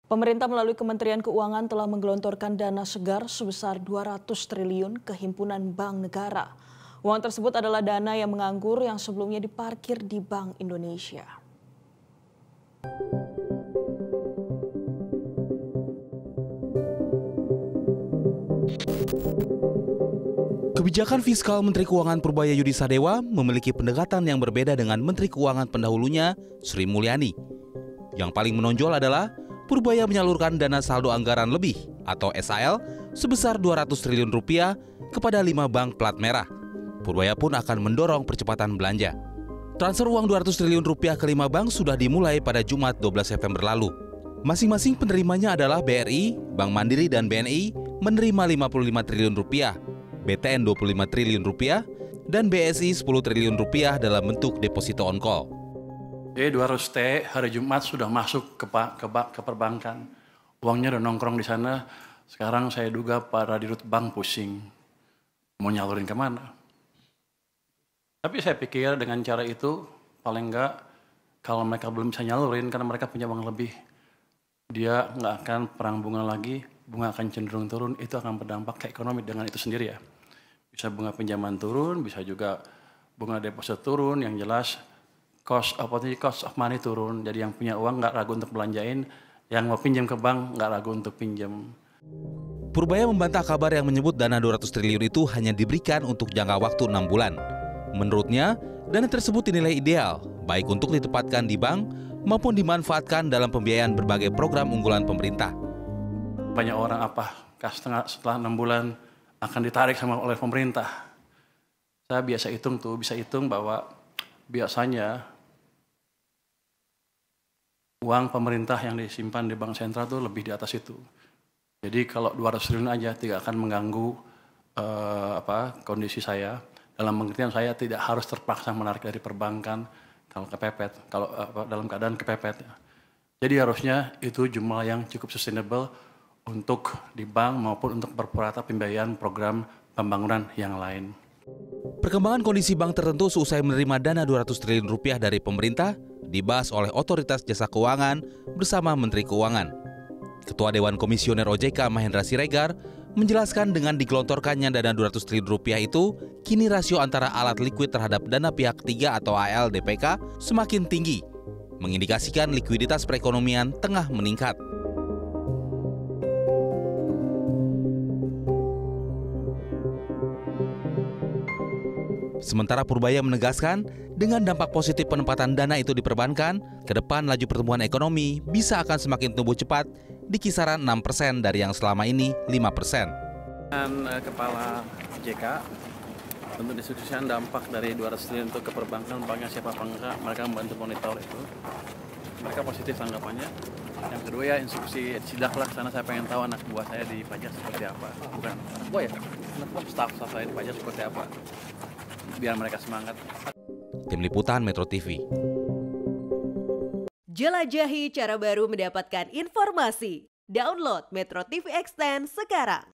Pemerintah melalui Kementerian Keuangan telah menggelontorkan dana segar sebesar 200 triliun ke Himpunan Bank Negara. Uang tersebut adalah dana yang menganggur yang sebelumnya diparkir di Bank Indonesia. Kebijakan fiskal Menteri Keuangan Purbaya Yudi Sadewa memiliki pendekatan yang berbeda dengan Menteri Keuangan pendahulunya, Sri Mulyani. Yang paling menonjol adalah Purbaya menyalurkan dana saldo anggaran lebih atau SAL sebesar 200 triliun rupiah kepada 5 bank plat merah. Purbaya pun akan mendorong percepatan belanja. Transfer uang 200 triliun rupiah ke 5 bank sudah dimulai pada Jumat 12 September lalu. Masing-masing penerimanya adalah BRI, Bank Mandiri dan BNI menerima 55 triliun rupiah, BTN 25 triliun rupiah, dan BSI 10 triliun rupiah dalam bentuk deposito on call. Jadi 200T hari Jumat sudah masuk ke perbankan. Uangnya udah nongkrong di sana. Sekarang saya duga para dirut bank pusing. Mau nyalurin kemana? Tapi saya pikir dengan cara itu paling enggak kalau mereka belum bisa nyalurin karena mereka punya uang lebih. Dia nggak akan perang bunga lagi, bunga akan cenderung turun, itu akan berdampak ke ekonomi dengan itu sendiri ya. Bisa bunga pinjaman turun, bisa juga bunga deposit turun, yang jelas cost of money turun, jadi yang punya uang nggak ragu untuk belanjain, yang mau pinjam ke bank nggak ragu untuk pinjam. Purbaya membantah kabar yang menyebut dana 200 triliun itu hanya diberikan untuk jangka waktu 6 bulan. Menurutnya, dana tersebut dinilai ideal, baik untuk ditempatkan di bank maupun dimanfaatkan dalam pembiayaan berbagai program unggulan pemerintah. Banyak orang setelah 6 bulan akan ditarik oleh pemerintah. Saya bisa hitung bahwa biasanya uang pemerintah yang disimpan di bank sentral itu lebih di atas itu. Jadi kalau 200 triliun aja tidak akan mengganggu kondisi saya. Dalam pengertian saya tidak harus terpaksa menarik dari perbankan dalam keadaan kepepet. Jadi harusnya itu jumlah yang cukup sustainable untuk di bank maupun untuk berpurata pembiayaan program pembangunan yang lain. Perkembangan kondisi bank tertentu seusai menerima dana 200 triliun rupiah dari pemerintah dibahas oleh Otoritas Jasa Keuangan bersama Menteri Keuangan. Ketua Dewan Komisioner OJK Mahendra Siregar menjelaskan dengan digelontorkannya dana 200 triliun rupiah itu, kini rasio antara alat likuid terhadap dana pihak ketiga atau ALDPK semakin tinggi, mengindikasikan likuiditas perekonomian tengah meningkat. Sementara Purbaya menegaskan, dengan dampak positif penempatan dana itu di perbankan, ke depan laju pertumbuhan ekonomi bisa akan semakin tumbuh cepat di kisaran 6% dari yang selama ini 5%. Dan Kepala JK untuk diskusikan dampak dari 200 triliun itu ke perbankan, banknya siapa apa enggak, mereka membantu monitor itu. Mereka positif tanggapannya. Yang kedua ya instruksi sidaklah sana, saya pengen tahu anak buah saya di pajak seperti apa. Bukan anak buah ya, staff saya di pajak seperti apa. Biar mereka semangat. Tim Liputan Metro TV. Jelajahi cara baru mendapatkan informasi. Download Metro TV Extend sekarang.